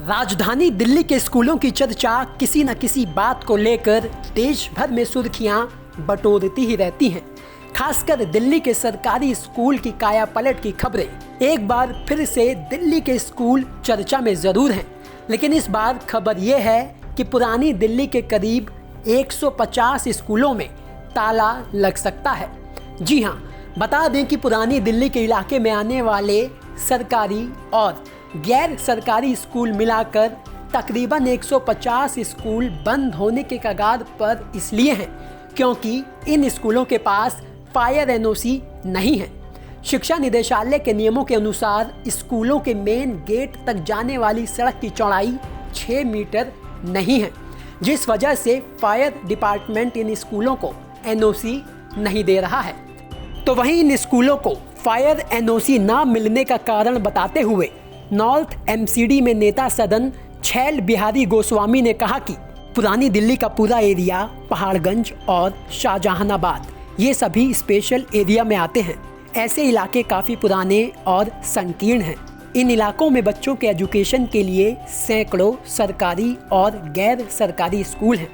राजधानी दिल्ली के स्कूलों की चर्चा किसी न किसी बात को लेकर देश भर में सुर्खियां बटोरती ही रहती हैं। खासकर दिल्ली के सरकारी स्कूल की काया पलट की खबरें एक बार फिर से दिल्ली के स्कूल चर्चा में ज़रूर हैं, लेकिन इस बार खबर यह है कि पुरानी दिल्ली के करीब 150 स्कूलों में ताला लग सकता है। जी हाँ, बता दें कि पुरानी दिल्ली के इलाके में आने वाले सरकारी और गैर सरकारी स्कूल मिलाकर तकरीबन 150 स्कूल बंद होने के कगार पर इसलिए हैं क्योंकि इन स्कूलों के पास फायर एनओसी नहीं है। शिक्षा निदेशालय के नियमों के अनुसार स्कूलों के मेन गेट तक जाने वाली सड़क की चौड़ाई 6 मीटर नहीं है, जिस वजह से फायर डिपार्टमेंट इन स्कूलों को एनओसी नहीं दे रहा है। तो वहीं इन स्कूलों को फायर एनओसी ना मिलने का कारण बताते हुए नॉर्थ एमसीडी में नेता सदन छैल बिहारी गोस्वामी ने कहा कि पुरानी दिल्ली का पूरा एरिया पहाड़गंज और शाहजहानाबाद ये सभी स्पेशल एरिया में आते हैं। ऐसे इलाके काफ़ी पुराने और संकीर्ण हैं। इन इलाकों में बच्चों के एजुकेशन के लिए सैकड़ों सरकारी और गैर सरकारी स्कूल हैं,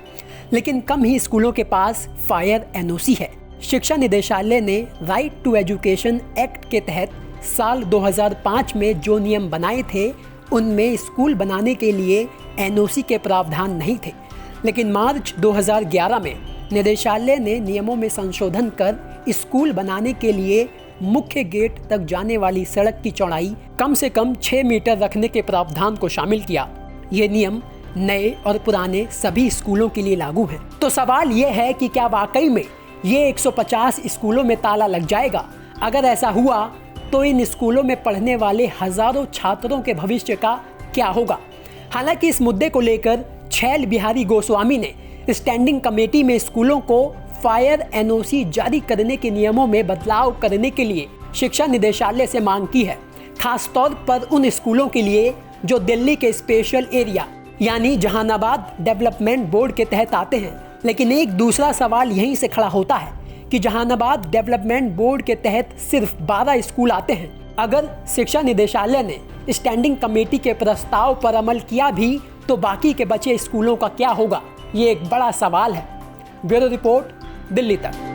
लेकिन कम ही स्कूलों के पास फायर एनओसी है। शिक्षा निदेशालय ने राइट टू एजुकेशन एक्ट के तहत साल 2005 में जो नियम बनाए थे उनमें स्कूल बनाने के लिए एनओसी के प्रावधान नहीं थे, लेकिन मार्च 2011 में निदेशालय ने नियमों में संशोधन कर स्कूल बनाने के लिए मुख्य गेट तक जाने वाली सड़क की चौड़ाई कम से कम 6 मीटर रखने के प्रावधान को शामिल किया। ये नियम नए और पुराने सभी स्कूलों के लिए लागू हैं। तो सवाल ये है कि क्या वाकई में ये 150 स्कूलों में ताला लग जाएगा? अगर ऐसा हुआ तो इन स्कूलों में पढ़ने वाले हजारों छात्रों के भविष्य का क्या होगा? हालांकि इस मुद्दे को लेकर छैल बिहारी गोस्वामी ने स्टैंडिंग कमेटी में स्कूलों को फायर एनओसी जारी करने के नियमों में बदलाव करने के लिए शिक्षा निदेशालय से मांग की है, खासतौर पर उन स्कूलों के लिए जो दिल्ली के स्पेशल एरिया यानी जहानाबाद डेवलपमेंट बोर्ड के तहत आते हैं। लेकिन एक दूसरा सवाल यहीं से खड़ा होता है कि जहानाबाद डेवलपमेंट बोर्ड के तहत सिर्फ 12 स्कूल आते हैं। अगर शिक्षा निदेशालय ने स्टैंडिंग कमेटी के प्रस्ताव पर अमल किया भी तो बाकी के बचे स्कूलों का क्या होगा? ये एक बड़ा सवाल है। ब्यूरो रिपोर्ट, दिल्ली तक।